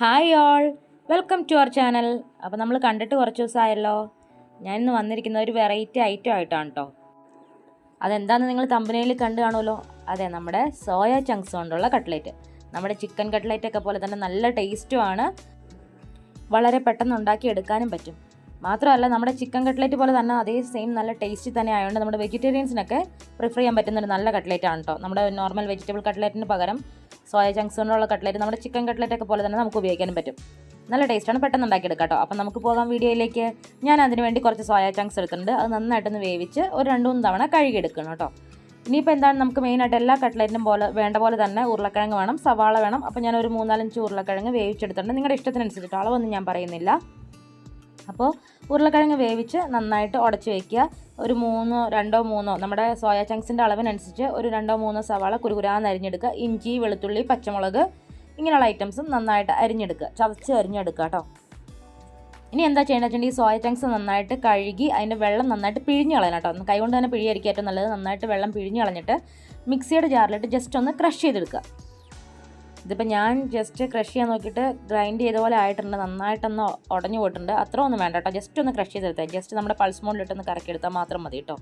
Hi all, welcome to our channel. അപ്പോൾ നമ്മൾ കണ്ടിട്ട് കുറച്ച് ദിവസമായല്ലോ. ഞാനിന്ന് വന്നിരിക്കുന്ന ഒരു വെറൈറ്റി ഐറ്റം ആയിട്ടാണ് കേട്ടോ. അതെന്താണെന്ന് നിങ്ങൾ തമ്പനയിൽ കണ്ടു കാണുമല്ലോ. അതെ, നമ്മുടെ സോയ ചങ്ക്സ് കൊണ്ടുള്ള കട്ട്ലേറ്റ്. നമ്മുടെ ചിക്കൻ കട്ട്ലേറ്റൊക്കെ പോലെ തന്നെ നല്ല ടേസ്റ്റുമാണ്, വളരെ പെട്ടെന്ന് ഉണ്ടാക്കി എടുക്കാനും പറ്റും. മാത്രമല്ല നമ്മുടെ ചിക്കൻ കട്ട്ലേറ്റ് പോലെ തന്നെ അതേ സെയിം നല്ല ടേസ്റ്റി തന്നെ ആയതുകൊണ്ട് നമ്മുടെ വെജിറ്റേറിയൻസിനൊക്കെ പ്രിഫർ ചെയ്യാൻ പറ്റുന്ന ഒരു നല്ല കട്ട്ലേറ്റ് ആണ് കേട്ടോ. നമ്മുടെ നോർമൽ വെജിറ്റബിൾ കട്ട്ലേറ്റിന് പകരം സോയ ചങ്ക്സ് കൊണ്ടുള്ള കട്ട്ലേറ്റ് നമ്മുടെ ചിക്കൻ കട്ട്ലേറ്റൊക്കെ പോലെ തന്നെ നമുക്ക് ഉപയോഗിക്കാനും പറ്റും. നല്ല ടേസ്റ്റാണ്, പെട്ടെന്ന് ഉണ്ടാക്കിയെടുക്കാം കേട്ടോ. അപ്പം നമുക്ക് പോകാം വീഡിയോയിലേക്ക്. ഞാൻ അതിന് വേണ്ടി കുറച്ച് സോയ ചങ്ക്സ് എടുത്തിട്ടുണ്ട്. അത് നന്നായിട്ടൊന്ന് വേവിച്ച് ഒരു 2-3 തവണ കഴുകിയെടുക്കണം കേട്ടോ. ഇനിയിപ്പോൾ എന്താണ്, നമുക്ക് മെയിനായിട്ട് എല്ലാ കട്ട്ലേറ്റിനും വേണ്ട പോലെ തന്നെ ഉരുളക്കിഴങ്ങ് വേണം, സവാള വേണം. അപ്പോൾ ഞാൻ ഒരു 3-4 ഉരുളക്കിഴങ്ങ് വേവിച്ചെടുത്തിട്ടുണ്ട്. നിങ്ങളുടെ ഇഷ്ടത്തിനനുസരിച്ചിട്ട് അളവൊന്നും ഞാൻ പറയുന്നില്ല. അപ്പോൾ ഉരുളക്കിഴങ്ങ് വേവിച്ച് നന്നായിട്ട് ഉടച്ച് വയ്ക്കുക. ഒരു 2-3 നമ്മുടെ സോയ ചങ്ക്സിൻ്റെ അളവിനനുസരിച്ച് ഒരു 2-3 സവാള കുരുകുരാന്ന് അരിഞ്ഞെടുക്കുക. ഇഞ്ചി, വെളുത്തുള്ളി, പച്ചമുളക് ഇങ്ങനെയുള്ള ഐറ്റംസും നന്നായിട്ട് അരിഞ്ഞെടുക്കുക, ചതച്ച് അരിഞ്ഞെടുക്കുക കേട്ടോ. ഇനി എന്താ ചെയ്യേണ്ടത് വെച്ചിട്ടുണ്ടെങ്കിൽ ഈ സോയ ചങ്ക്സ് നന്നായിട്ട് കഴുകി അതിൻ്റെ വെള്ളം നന്നായിട്ട് പിഴിഞ്ഞ് കളയണം കേട്ടോ. കൈകൊണ്ട് തന്നെ പിഴിയായിരിക്കും ഏറ്റവും നല്ലത്. നന്നായിട്ട് വെള്ളം പിഴിഞ്ഞ് കളഞ്ഞിട്ട് മിക്സിയുടെ ജാറിലിട്ട് ജസ്റ്റ് ഒന്ന് ക്രഷ് ചെയ്തെടുക്കുക. ഇതിപ്പോൾ ഞാൻ ജസ്റ്റ് ക്രഷ് ചെയ്യാൻ നോക്കിയിട്ട് ഗ്രൈൻഡ് ചെയ്ത പോലെ ആയിട്ടുണ്ട്, നന്നായിട്ടൊന്ന് ഉടഞ്ഞു പോയിട്ടുണ്ട്. അത്ര ഒന്നും വേണ്ട കേട്ടോ, ജസ്റ്റ് ഒന്ന് ക്രഷ് ചെയ്തെടുത്താൽ, ജസ്റ്റ് നമ്മുടെ പൾസ് മോഡിലിട്ടൊന്ന് കറക്കിയെടുത്താൽ മാത്രം മതി കേട്ടോ.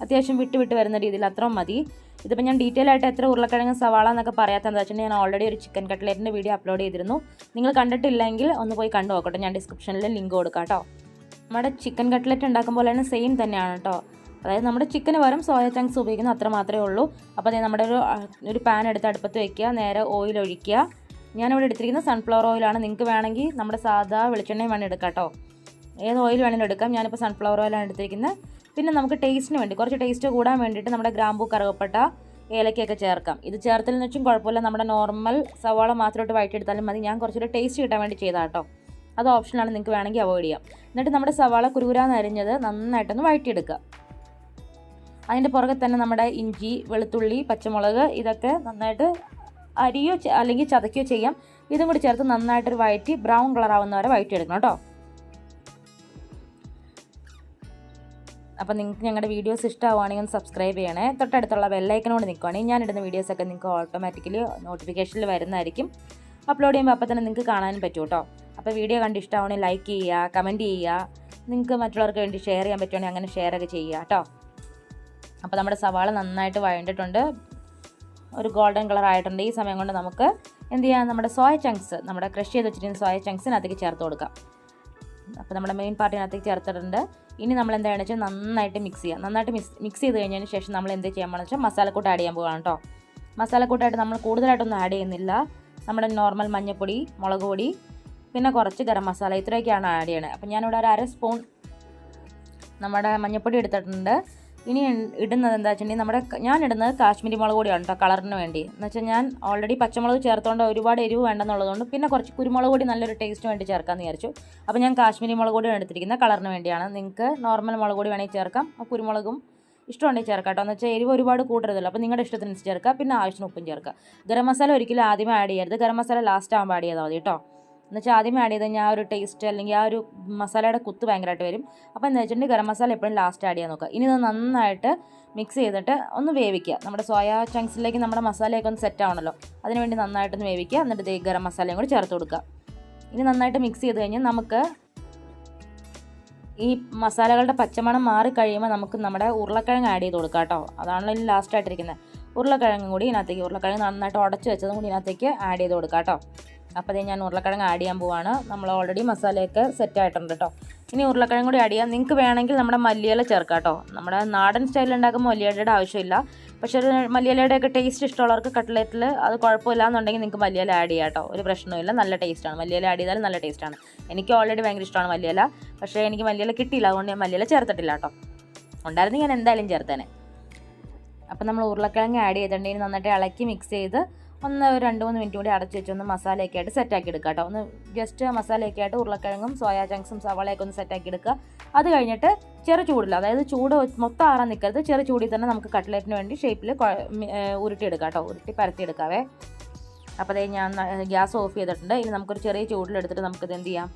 അത്യാവശ്യം വിട്ട് വരുന്ന രീതിയിൽ അത്രയും മതി. ഇതിപ്പോൾ ഞാൻ ഡീറ്റെയിൽ ആയിട്ട് എത്ര ഉരുളക്കിഴങ്ങ് സവാള എന്നൊക്കെ പറയാത്തതെന്ന് വെച്ചിട്ടുണ്ടെങ്കിൽ ഞാൻ ഓൾറെഡി ഒരു ചിക്കൻ കട്ട്ലേറ്റിൻ്റെ വീഡിയോ അപ്ലോഡ് ചെയ്തിരുന്നു. നിങ്ങൾ കണ്ടിട്ടില്ലെങ്കിൽ ഒന്ന് പോയി കണ്ടു നോക്കട്ടെ, ഞാൻ ഡിസ്ക്രിപ്ഷനിൽ ലിങ്ക് കൊടുക്കാം കേട്ടോ. നമ്മുടെ ചിക്കൻ കട്ട്ലേറ്റ് ഉണ്ടാക്കുമ്പോൾ തന്നെ സെയിം തന്നെയാണ് കേട്ടോ. അതായത് നമ്മുടെ ചിക്കന് പകരം സോയ ചങ്ക്സ് ഉപയോഗിക്കുന്ന അത്ര മാത്രമേ ഉള്ളൂ. അപ്പോൾ അത് നമ്മുടെ ഒരു പാൻ എടുത്ത് അടുപ്പത്ത് വയ്ക്കുക, നേരെ ഓയിൽ ഒഴിക്കുക. ഞാനിവിടെ എടുത്തിരിക്കുന്നത് സൺഫ്ലവർ ഓയിലാണ്. നിങ്ങൾക്ക് വേണമെങ്കിൽ നമ്മുടെ സാധാ വെളിച്ചെണ്ണയും വേണം എടുക്കാം കേട്ടോ. ഏത് ഓയിൽ വേണമെങ്കിലും എടുക്കാം. ഞാനിപ്പോൾ സൺഫ്ലവർ ഓയിലാണ് എടുത്തിരിക്കുന്നത്. പിന്നെ നമുക്ക് ടേസ്റ്റിന് വേണ്ടി കുറച്ച് ടേസ്റ്റ് കൂടാൻ വേണ്ടിയിട്ട് നമ്മുടെ ഗ്രാമ്പൂ, കറുവപ്പട്ട, ഏലക്കയൊക്കെ ചേർക്കാം. ഇത് ചേർത്തലിന് വെച്ചും കുഴപ്പമില്ല, നമ്മുടെ നോർമൽ സവാള മാത്രമായിട്ട് വഴറ്റിയെടുത്താലും മതി. ഞാൻ കുറച്ചൊരു ടേസ്റ്റ് കിട്ടാൻ വേണ്ടി ചെയ്താൽ കേട്ടോ. അത് ഓപ്ഷനാണ്, നിങ്ങൾക്ക് വേണമെങ്കിൽ അവോയ്ഡ് ചെയ്യാം. എന്നിട്ട് നമ്മുടെ സവാള കുരുകുരാന്ന് അരിഞ്ഞത് നന്നായിട്ടൊന്ന് വഴറ്റിയെടുക്കുക. അതിൻ്റെ പുറകെ തന്നെ നമ്മുടെ ഇഞ്ചി, വെളുത്തുള്ളി, പച്ചമുളക് ഇതൊക്കെ നന്നായിട്ട് അരിയോ അല്ലെങ്കിൽ ചതയ്ക്കുകയോ ചെയ്യാം. ഇതും കൂടി ചേർത്ത് നന്നായിട്ടൊരു വഴറ്റി ബ്രൗൺ കളറാവുന്നവരെ വഴറ്റിയെടുക്കണം കേട്ടോ. അപ്പോൾ നിങ്ങൾക്ക് ഞങ്ങളുടെ വീഡിയോസ് ഇഷ്ടമാവുകയാണെങ്കിൽ ഒന്ന് സബ്സ്ക്രൈബ് ചെയ്യണേ. തൊട്ടടുത്തുള്ള ബെല്ലൈക്കനോട് നിൽക്കുകയാണെങ്കിൽ ഞാനിടുന്ന വീഡിയോസൊക്കെ നിങ്ങൾക്ക് ഓട്ടോമാറ്റിക്കലി നോട്ടിഫിക്കേഷനിൽ വരുന്നതായിരിക്കും. അപ്ലോഡ് ചെയ്യുമ്പോൾ അപ്പോൾ തന്നെ നിങ്ങൾക്ക് കാണാനും പറ്റും കേട്ടോ. അപ്പോൾ വീഡിയോ കണ്ട് ഇഷ്ടമാവുകയാണെങ്കിൽ ലൈക്ക് ചെയ്യുക, കമൻറ്റ് ചെയ്യുക. നിങ്ങൾക്ക് മറ്റുള്ളവർക്ക് വേണ്ടി ഷെയർ ചെയ്യാൻ പറ്റുവാണെങ്കിൽ അങ്ങനെ ഷെയറൊക്കെ ചെയ്യുക കേട്ടോ. അപ്പോൾ നമ്മുടെ സവാള നന്നായിട്ട് വഴണ്ടിട്ടുണ്ട്, ഒരു ഗോൾഡൻ കളർ ആയിട്ടുണ്ട്. ഈ സമയം കൊണ്ട് നമുക്ക് എന്ത് ചെയ്യാം, നമ്മുടെ സോയ ചങ്ക്സ്, നമ്മുടെ ക്രഷ് ചെയ്ത് വെച്ചിരിക്കുന്ന സോയ ചങ്ക്സിനകത്തേക്ക് ചേർത്ത് കൊടുക്കാം. അപ്പോൾ നമ്മുടെ മെയിൻ പാർട്ടിനകത്തേക്ക് ചേർത്തിട്ടുണ്ട്. ഇനി നമ്മൾ എന്താണെന്ന് വെച്ചാൽ നന്നായിട്ട് മിക്സ് ചെയ്യുക. നന്നായിട്ട് മിക്സ് ചെയ്ത് കഴിഞ്ഞതിന് ശേഷം നമ്മൾ എന്ത് ചെയ്യാമെന്ന് വെച്ചാൽ മസാലക്കൂട്ട് ആഡ് ചെയ്യാൻ പോവുകയാണ് കേട്ടോ. മസാലക്കൂട്ടായിട്ട് നമ്മൾ കൂടുതലായിട്ടൊന്നും ആഡ് ചെയ്യുന്നില്ല. നമ്മുടെ നോർമൽ മഞ്ഞൾപ്പൊടി, മുളക് പൊടി, പിന്നെ കുറച്ച് ഗരം മസാല, ഇത്രയൊക്കെയാണ് ആഡ് ചെയ്യണത്. അപ്പോൾ ഞാനിവിടെ ഒരു 1/2 സ്പൂൺ നമ്മുടെ മഞ്ഞൾപ്പൊടി എടുത്തിട്ടുണ്ട്. ഇനി ഇടുന്നത് എന്താ വെച്ചിട്ടുണ്ടെങ്കിൽ ഞാൻ ഇടുന്നത് കാശ്മീരി മുളക് പൊടിയാണ് കേട്ടോ, കളറിന് വേണ്ടി. എന്ന് വെച്ചാൽ ഞാൻ ഓൾറെഡി പച്ചമുളക് ചേർത്തുകൊണ്ട് ഒരുപാട് എരിവ് വേണ്ടെന്നുള്ളതുകൊണ്ട് പിന്നെ കുറച്ച് കുരുമുളക് പൊടി നല്ലൊരു ടേസ്റ്റ് വേണ്ടി ചേർക്കാമെന്ന് വിചാരിച്ചു. അപ്പോൾ ഞാൻ കാശ്മീരി മുളക് പൊടിയാണ് എടുത്തിരിക്കുന്നത്, കളറിന് വേണ്ടിയാണ്. നിങ്ങൾക്ക് നോർമൽ മുളക് പൊടി വേണമെങ്കിൽ ചേർക്കാം, ആ കുരുമുളകും ഇഷ്ടമുണ്ടെങ്കിൽ ചേർക്കാം കേട്ടോ. എന്ന് വെച്ചാൽ എരിവ് ഒരുപാട് കൂട്ടരുതല്ലോ, അപ്പോൾ നിങ്ങളുടെ ഇഷ്ടത്തിനനുസരിച്ച് ചേർക്കുക. പിന്നെ ആവശ്യത്തിന് ഉപ്പും ചേർക്കുക. ഗരം മസാല ഒരിക്കലും ആദ്യമേ ആഡ് ചെയ്യരുത്, ഗരം മസാല ലാസ്റ്റ് ആകുമ്പോൾ ആഡ് ചെയ്താൽ മതി കേട്ടോ. എന്ന് വെച്ചാൽ ആദ്യമേ ആഡ് ചെയ്ത് കഴിഞ്ഞാൽ ആ ഒരു ടേസ്റ്റ് അല്ലെങ്കിൽ ആ ഒരു മസാലയുടെ കുത്ത് ഭയങ്കരമായിട്ട് വരും. അപ്പോൾ എന്താ വെച്ചിട്ടുണ്ടെങ്കിൽ ഗരം മസാല എപ്പോഴും ലാസ്റ്റ് ആഡ് ചെയ്യാൻ നോക്കുക. ഇനി ഇത് നന്നായിട്ട് മിക്സ് ചെയ്തിട്ട് ഒന്ന് വേവിക്കുക. നമ്മുടെ സോയ ചങ്ക്സിലേക്ക് നമ്മുടെ മസാലയൊക്കെ ഒന്ന് സെറ്റ് ആവണമല്ലോ, അതിനുവേണ്ടി നന്നായിട്ടൊന്ന് വേവിക്കുക. എന്നിട്ട് ഗരം മസാലയും കൂടി ചേർത്ത് കൊടുക്കുക. ഇനി നന്നായിട്ട് മിക്സ് ചെയ്ത് കഴിഞ്ഞാൽ നമുക്ക് ഈ മസാലകളുടെ പച്ചമണം മാറി കഴിയുമ്പോൾ നമുക്ക് നമ്മുടെ ഉരുളക്കിഴങ്ങ് ആഡ് ചെയ്ത് കൊടുക്കാം കേട്ടോ. അതാണല്ലോ ഇതിൽ ലാസ്റ്റ് ആയിട്ടിരിക്കുന്നത്. ഉരുളക്കിഴങ്ങും കൂടി ഇതിനകത്തേക്ക്, ഉരുളക്കിഴങ്ങ് നന്നായിട്ട് ഉടച്ച് വെച്ചതും കൂടി ഇതിനകത്തേക്ക് ആഡ് ചെയ്ത് കൊടുക്കാം കേട്ടോ. അപ്പോൾ ഞാൻ ഉരുളക്കിഴങ്ങ് ആഡ് ചെയ്യാൻ പോവാണ്. നമ്മൾ ഓൾറെഡി മസാലയൊക്കെ സെറ്റ് ആയിട്ടുണ്ട് കേട്ടോ. ഇനി ഉരുളക്കിഴങ്ങ് കൂടി ആഡ് ചെയ്യാം. നിങ്ങൾക്ക് വേണമെങ്കിൽ നമ്മുടെ മല്ലിയില ചേർക്കാം കേട്ടോ. നമ്മുടെ നാടൻ സ്റ്റൈലിൽ ഉണ്ടാക്കുമ്പോൾ മല്ലിയിലയുടെ ആവശ്യമില്ല. പക്ഷേ ഒരു മല്ലിയിലയുടെയൊക്കെ ടേസ്റ്റ് ഇഷ്ടമുള്ളവർക്ക് കട്ട്ലേറ്റിൽ അത് കുഴപ്പമില്ല എന്നുണ്ടെങ്കിൽ നിങ്ങൾക്ക് മല്ലിയില ആഡ് ചെയ്യാം കേട്ടോ. ഒരു പ്രശ്നമില്ല, നല്ല ടേസ്റ്റാണ്. മല്ലിയില ആഡ് ചെയ്താലും നല്ല ടേസ്റ്റാണ്. എനിക്ക് ഓൾറെഡി ഭയങ്കര ഇഷ്ടമാണ് മല്ലിയില. പക്ഷേ എനിക്ക് മല്ലിയില കിട്ടിയില്ല, അതുകൊണ്ട് ഞാൻ മല്ലിയില ചേർത്തിട്ടില്ല കേട്ടോ. ഉണ്ടായിരുന്നെങ്കിൽ ഞാൻ എന്തായാലും ചേർത്തേനെ. അപ്പോൾ നമ്മൾ ഉരുളക്കിഴങ്ങ് ആഡ് ചെയ്തിട്ടുണ്ടെങ്കിൽ നന്നായിട്ട് ഇളക്കി മിക്സ് ചെയ്ത് ഒന്ന് 2-3 മിനിറ്റ് കൂടി അടച്ച് വെച്ച് ഒന്ന് മസാലയൊക്കെ ആയിട്ട് സെറ്റാക്കി എടുക്കുക കേട്ടോ. ഒന്ന് ജസ്റ്റ് മസാലയൊക്കെ ആയിട്ട് ഉരുളക്കിഴങ്ങും സോയ ചങ്ക്സും സവാളയൊക്കെ ഒന്ന് സെറ്റാക്കി എടുക്കുക. അത് കഴിഞ്ഞിട്ട് ചെറു ചൂടില്ല, അതായത് ചൂട് മൊത്തം ആറാൻ നിൽക്കരുത്, ചെറു ചൂടിൽ തന്നെ നമുക്ക് കട്ട്ലേറ്റിന് വേണ്ടി ഷേപ്പിൽ ഉരുട്ടിയെടുക്കാം കേട്ടോ, ഉരുട്ടി പരത്തിയെടുക്കാവേ. അപ്പോൾ ഞാൻ ഗ്യാസ് ഓഫ് ചെയ്തിട്ടുണ്ട്. ഇനി നമുക്കൊരു ചെറിയ ചൂടിലെടുത്തിട്ട് നമുക്കിത് എന്ത് ചെയ്യാം,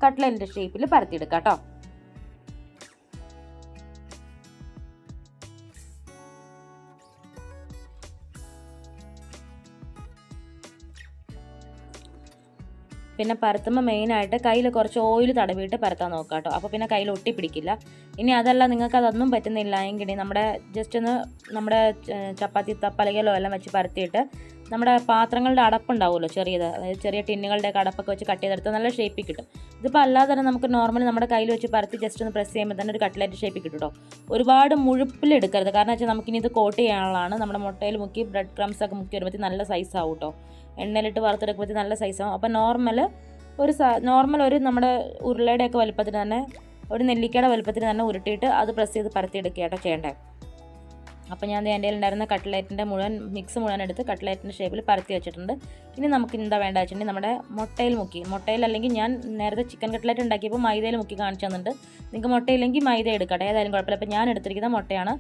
കട്ട്ലേറ്റിൻ്റെ ഷേപ്പിൽ പരത്തിയെടുക്കാം കേട്ടോ. പിന്നെ പരത്തുമ്പോൾ മെയിനായിട്ട് കയ്യിൽ കുറച്ച് ഓയിൽ തടവിയിട്ട് പരത്താൻ നോക്കുക കേട്ടോ. അപ്പോൾ പിന്നെ കയ്യിൽ ഒട്ടിപ്പിടിക്കില്ല. ഇനി അതല്ല നിങ്ങൾക്ക് അതൊന്നും പറ്റുന്നില്ല എങ്കിൽ നമ്മുടെ ജസ്റ്റ് ഒന്ന് നമ്മുടെ ചപ്പാത്തി പലകയിലോ എല്ലാം വെച്ച് പരത്തിയിട്ട് നമ്മുടെ പാത്രങ്ങളുടെ അടപ്പുണ്ടാവുമല്ലോ ചെറിയത്, അതായത് ചെറിയ ടിന്നുകളുടെയൊക്കെ അടപ്പൊക്കെ വെച്ച് കട്ട് ചെയ്തെടുത്ത് നല്ല ഷേപ്പിൽ കിട്ടും. ഇതിപ്പോൾ അല്ലാതെ തന്നെ നമുക്ക് നോർമലി നമ്മുടെ കയ്യിൽ വെച്ച് പരത്തി ജസ്റ്റ് ഒന്ന് പ്രസ് ചെയ്യുമ്പോൾ തന്നെ ഒരു കട്ട്ലറ്റ് ഷേപ്പിൽ കിട്ടും കേട്ടോ. ഒരുപാട് മുഴുപ്പിലെടുക്കരുത്, കാരണം വെച്ചാൽ നമുക്കിനി ഇത് കോട്ട് ചെയ്യാനുള്ളതാണ്. നമ്മുടെ മുട്ടയിൽ മുക്കി ബ്രെഡ് ക്രംസ് ഒക്കെ മുക്കി വരുമ്പോഴത്തേക്ക് നല്ല സൈസ് ആവും കേട്ടോ. എണ്ണയിലിട്ട് വറുത്തെടുക്കുമ്പോഴത്തേക്ക് നല്ല സൈസാവും. അപ്പോൾ നോർമൽ ഒരു നമ്മുടെ ഉരുളയുടെയൊക്കെ വലുപ്പത്തിന് തന്നെ, ഒരു നെല്ലിക്കയുടെ വലുപ്പത്തിന് തന്നെ ഉരുട്ടിയിട്ട് അത് പ്രസ് ചെയ്ത് പരത്തിയെടുക്കുക കേട്ടോ ചെയ്യേണ്ടത്. അപ്പോൾ ഞാൻ എൻ്റെ ഉണ്ടായിരുന്ന കട്ട്ലറ്റിൻ്റെ മിക്സ് മുഴുവൻ എടുത്ത് കട്ട്ലറ്റിൻ്റെ ഷേപ്പിൽ പരത്തി വെച്ചിട്ടുണ്ട്. ഇനി നമുക്ക് എന്താ വേണ്ട വെച്ചിട്ടുണ്ടെങ്കിൽ നമ്മുടെ മുട്ടയിൽ അല്ലെങ്കിൽ ഞാൻ നേരത്തെ ചിക്കൻ കട്ട്ലറ്റ് ഉണ്ടാക്കിയപ്പോൾ മൈദയിൽ മുക്കി കാണിച്ചു തന്നിട്ടുണ്ട്. നിങ്ങൾക്ക് മുട്ടയില്ലെങ്കിൽ മൈദ എടുക്കട്ടെ, ഏതായാലും കുഴപ്പമില്ല. അപ്പോൾ ഞാൻ എടുത്തിരിക്കുന്ന മുട്ടയാണ്.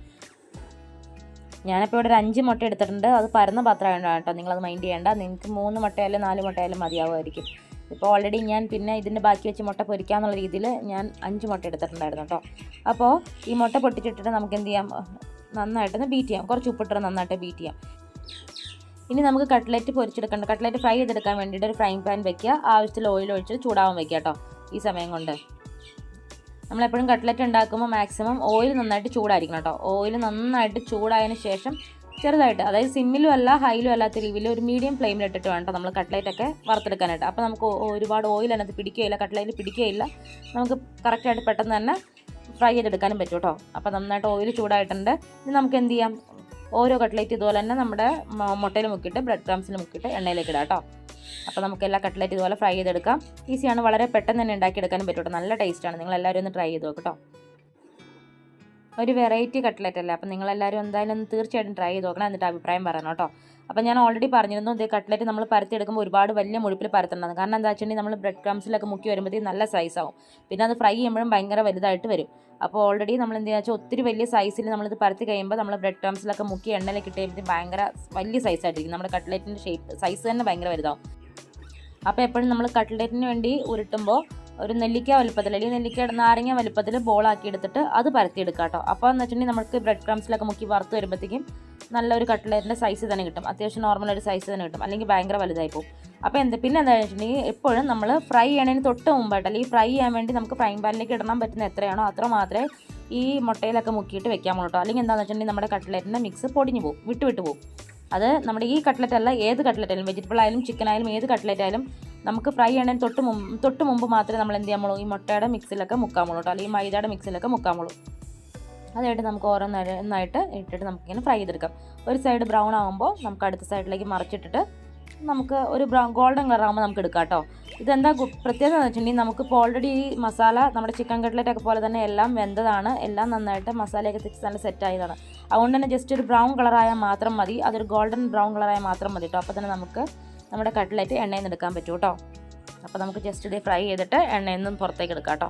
ഞാനിപ്പോൾ ഇവിടെ ഒരു 5 മുട്ട എടുത്തിട്ടുണ്ട്. അത് പരന്ന പാത്രമാണ് കേട്ടോ, നിങ്ങളത് മൈൻഡ് ചെയ്യേണ്ട. നിങ്ങൾക്ക് 3 മുട്ടയായാലും 4 മുട്ടയായാലും മതിയാവുമായിരിക്കും. ഇപ്പോൾ ഓൾറെഡി ഞാൻ പിന്നെ ഇതിൻ്റെ ബാക്കി വെച്ച് മുട്ട പൊരിക്കാമെന്നുള്ള രീതിയിൽ ഞാൻ 5 മുട്ട എടുത്തിട്ടുണ്ടായിരുന്നു കേട്ടോ. അപ്പോൾ ഈ മുട്ട പൊട്ടിച്ചിട്ടിട്ട് നമുക്ക് എന്ത് ചെയ്യാം, നന്നായിട്ടൊന്ന് ബീറ്റ് ചെയ്യാം. കുറച്ച് ഉപ്പിട്ടിട്ട് നന്നായിട്ട് ബീറ്റ് ചെയ്യാം. ഇനി നമുക്ക് കട്ട്ലറ്റ് പൊരിച്ചെടുക്കേണ്ട, കട്ട്ലറ്റ് ഫ്രൈ ചെയ്തെടുക്കാൻ വേണ്ടിയിട്ട് ഒരു ഫ്രൈങ് പാൻ വെക്കുക. ആവശ്യത്തിൽ ഓയിൽ ഒഴിച്ച് ചൂടാവാൻ വെക്കുക കേട്ടോ. ഈ സമയം കൊണ്ട് നമ്മളെപ്പോഴും കട്ട്ലറ്റ് ഉണ്ടാക്കുമ്പോൾ മാക്സിമം ഓയിൽ നന്നായിട്ട് ചൂടായിരിക്കണം കേട്ടോ. ഓയിൽ നന്നായിട്ട് ചൂടായതിന് ശേഷം ചെറുതായിട്ട്, അതായത് സിമ്മിലും അല്ല ഹൈയിലും അല്ലാത്ത രീതിയിൽ ഒരു മീഡിയം ഫ്ലെയിമിലിട്ടിട്ട് വേണം നമ്മൾ കട്ട്ലറ്റൊക്കെ വറുത്തെടുക്കാനായിട്ട്. അപ്പോൾ നമുക്ക് ഒരുപാട് ഓയിൽ അതിനകത്ത് പിടിക്കുകയില്ല, കട്ട്ലറ്റ് പിടിക്കുകയില്ല. നമുക്ക് കറക്റ്റായിട്ട് പെട്ടെന്ന് തന്നെ ഫ്രൈ ചെയ്തെടുക്കാനും പറ്റും കേട്ടോ. അപ്പോൾ നന്നായിട്ട് ഓയിൽ ചൂടായിട്ടുണ്ട്. ഇനി നമുക്ക് എന്ത് ചെയ്യാം, ഓരോ കട്ട്ലറ്റ് ഇതുപോലെ തന്നെ നമ്മുടെ മുട്ടയിൽ മുക്കിയിട്ട് ബ്രെഡ് ക്രംസിൽ മുക്കിയിട്ട് എണ്ണയിലേക്ക് ഇടാം കേട്ടോ. അപ്പോൾ നമുക്ക് എല്ലാ കട്ട്ലറ്റ് ഇതുപോലെ ഫ്രൈ ചെയ്തെടുക്കാം. ഈസിയാണ്, വളരെ പെട്ടെന്ന് തന്നെ ഉണ്ടാക്കിയെടുക്കാനും പറ്റും കേട്ടോ. നല്ല ടേസ്റ്റാണ്. നിങ്ങളെല്ലാവരും ഒന്ന് ട്രൈ ചെയ്ത് നോക്ക് കേട്ടോ. ഒരു വെറൈറ്റി കട്ട്ലറ്റ് അല്ലേ, അപ്പോൾ നിങ്ങളെല്ലാവരും എന്തായാലും ഒന്ന് തീർച്ചയായിട്ടും ട്രൈ ചെയ്ത് നോക്കണം, എന്നിട്ട് അഭിപ്രായം പറയണം കേട്ടോ. അപ്പോൾ ഞാൻ ഓൾറെഡി പറഞ്ഞിരുന്നു, ഇതേ കട്ട്ലറ്റ് നമ്മൾ പരത്തിയെടുക്കുമ്പോൾ ഒരുപാട് വലിയ മുഴുപ്പിൽ പരത്തണം. കാരണം എന്താ വെച്ചിട്ടുണ്ടെങ്കിൽ നമ്മൾ ബ്രെഡ് ക്രംസിലൊക്കെ മുക്കി വരുമ്പോഴത്തേക്കും നല്ല സൈസാവും. പിന്നെ അത് ഫ്രൈ ചെയ്യുമ്പോഴും ഭയങ്കര വലുതായിട്ട് വരും. അപ്പോൾ ഓൾറെഡി നമ്മൾ എന്ത് ചെയ്യുക വെച്ചാൽ ഒത്തിരി വലിയ സൈസിൽ നമ്മളിത് പരത്തി കഴിയുമ്പോൾ നമ്മൾ ബ്രെഡ് ക്രംസിലൊക്കെ മുക്കി എണ്ണയിലേക്ക് ഇട്ടുകഴിയുമ്പോഴത്തേക്കും ഭയങ്കര വലിയ സൈസായിട്ടിരിക്കും. നമ്മുടെ കട്ട്ലറ്റിൻ്റെ സൈസ് തന്നെ ഭയങ്കര വലുതാവും. അപ്പോൾ എപ്പോഴും നമ്മൾ കട്ട്ലറ്റിന് വേണ്ടി ഉരുട്ടുമ്പോൾ ഒരു നെല്ലിക്ക വലുപ്പത്തിൽ അല്ലെങ്കിൽ നാരങ്ങ വലുപ്പത്തിൽ ബോളാക്കി എടുത്തിട്ട് അത് പരത്തിയെടുക്കുക കേട്ടോ. അപ്പോൾ എന്ന് വെച്ചിട്ടുണ്ടെങ്കിൽ നമുക്ക് ബ്രെഡ് ക്രംസിലൊക്കെ മുക്കി വറുത്ത് വരുമ്പോഴത്തേക്കും നല്ലൊരു കട്ട്ലറ്റിൻ്റെ സൈസ് തന്നെ കിട്ടും. അത്യാവശ്യം നോർമൽ ഒരു സൈസ് തന്നെ കിട്ടും, അല്ലെങ്കിൽ ഭയങ്കര വലുതായി പോകും. അപ്പോൾ പിന്നെ എന്താണെന്ന് വെച്ചിട്ടുണ്ടെങ്കിൽ എപ്പോഴും നമ്മൾ ഫ്രൈ ചെയ്യണതിന് തൊട്ട് മുമ്പായിട്ട്, അല്ലെങ്കിൽ ഫ്രൈ ചെയ്യാൻ വേണ്ടി നമുക്ക് ഫ്രൈങ് പാനിലേക്ക് ഇടാൻ പറ്റുന്ന എത്രയാണോ അത്ര മാത്രമേ ഈ മുട്ടയിലൊക്കെ മുക്കിയിട്ട് വെക്കാമോ കേട്ടോ. അല്ലെങ്കിൽ എന്താണെന്ന് വെച്ചിട്ടുണ്ടെങ്കിൽ നമ്മുടെ കട്ട്ലറ്റിൻ്റെ മിക്സ് പൊടിഞ്ഞു പോകും, വിട്ട് പോകും. അത് നമ്മുടെ ഈ കട്ട്ലറ്റ് അല്ല, ഏത് കട്ട്ലറ്റ് ആയാലും, വെജിറ്റബിൾ ആയാലും ചിക്കൻ ആയാലും ഏത് കട്ട്ലറ്റ് ആയാലും നമുക്ക് ഫ്രൈ ചെയ്യണതിന് തൊട്ട് മുമ്പ് മാത്രമേ നമ്മൾ എന്ത് ചെയ്യാമുള്ളൂ, ഈ മുട്ടയുടെ മിക്സിലൊക്കെ മുക്കാമുള്ളൂ കേട്ടോ, അല്ലെങ്കിൽ മൈദയുടെ മിക്സിലൊക്കെ മുക്കാമുള്ളൂ. അതായിട്ട് നമുക്ക് ഓരോന്നായിട്ട് ഇട്ടിട്ട് നമുക്കിങ്ങനെ ഫ്രൈ ചെയ്തെടുക്കാം. ഒരു സൈഡ് ബ്രൗൺ ആകുമ്പോൾ നമുക്ക് അടുത്ത സൈഡിലേക്ക് മറിച്ചിട്ടിട്ട് നമുക്ക് ഒരു ഗോൾഡൻ കളർ ആകുമ്പോൾ നമുക്ക് എടുക്കാം കേട്ടോ. ഇതെന്താ പ്രത്യേകത എന്ന് വെച്ചിട്ടുണ്ടെങ്കിൽ നമുക്കിപ്പോൾ ഓൾറെഡി ഈ മസാല നമ്മുടെ ചിക്കൻ കട്ട്ലറ്റൊക്കെ പോലെ തന്നെ എല്ലാം വെന്തതാണ്, എല്ലാം നന്നായിട്ട് മസാലയൊക്കെ തെച്ച് നല്ല സെറ്റായതാണ്. അതുകൊണ്ട് തന്നെ ജസ്റ്റ് ഒരു ബ്രൗൺ കളറായാൽ മാത്രം മതി, അതൊരു ഗോൾഡൻ ബ്രൗൺ കളറായാൽ മാത്രം മതി കേട്ടോ. അപ്പോൾ തന്നെ നമുക്ക് നമ്മുടെ കട്ട്ലറ്റ് എണ്ണയിൽ നിന്ന് എടുക്കാൻ പറ്റും കേട്ടോ. അപ്പോൾ നമുക്ക് ജസ്റ്റ് ഇത് ഫ്രൈ ചെയ്തിട്ട് എണ്ണയിൽ നിന്നും പുറത്തേക്ക് എടുക്കാം കേട്ടോ.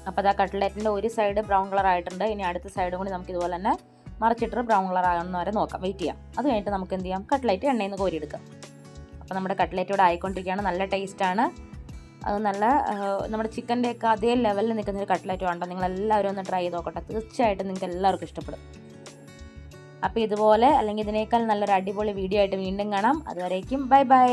അപ്പോൾ ആ കട്ട്ലറ്റിൻ്റെ ഒരു സൈഡ് ബ്രൗൺ കളർ ആയിട്ടുണ്ട്. ഇനി അടുത്ത സൈഡും കൂടി നമുക്ക് ഇതുപോലെ തന്നെ മറിച്ചിട്ട് ബ്രൗൺ കളർ ആകുന്ന വരെ നോക്കാം, വെയിറ്റ് ചെയ്യാം. അത് കഴിഞ്ഞിട്ട് നമുക്ക് എന്ത് ചെയ്യാം, കട്ട്ലറ്റ് എണ്ണയിൽ നിന്ന് കോരിയെടുക്കാം. അപ്പോൾ നമ്മുടെ കട്ട്ലറ്റ് ഇവിടെ ആയിക്കൊണ്ടിരിക്കുകയാണ്. നല്ല ടേസ്റ്റാണ്. അത് നല്ല നമ്മുടെ ചിക്കൻ്റെയൊക്കെ അതേ ലെവലിൽ നിൽക്കുന്നൊരു കട്ട്ലറ്റ് വേണ്ടോ. നിങ്ങളെല്ലാവരും ഒന്ന് ട്രൈ ചെയ്ത് നോക്കട്ടെ, തീർച്ചയായിട്ടും നിങ്ങൾക്ക് എല്ലാവർക്കും ഇഷ്ടപ്പെടും. അപ്പോൾ ഇതുപോലെ അല്ലെങ്കിൽ ഇതിനേക്കാൾ നല്ലൊരു അടിപൊളി വീഡിയോ ആയിട്ട് വീണ്ടും കാണാം. അതുവരേക്കും ബൈ ബൈ.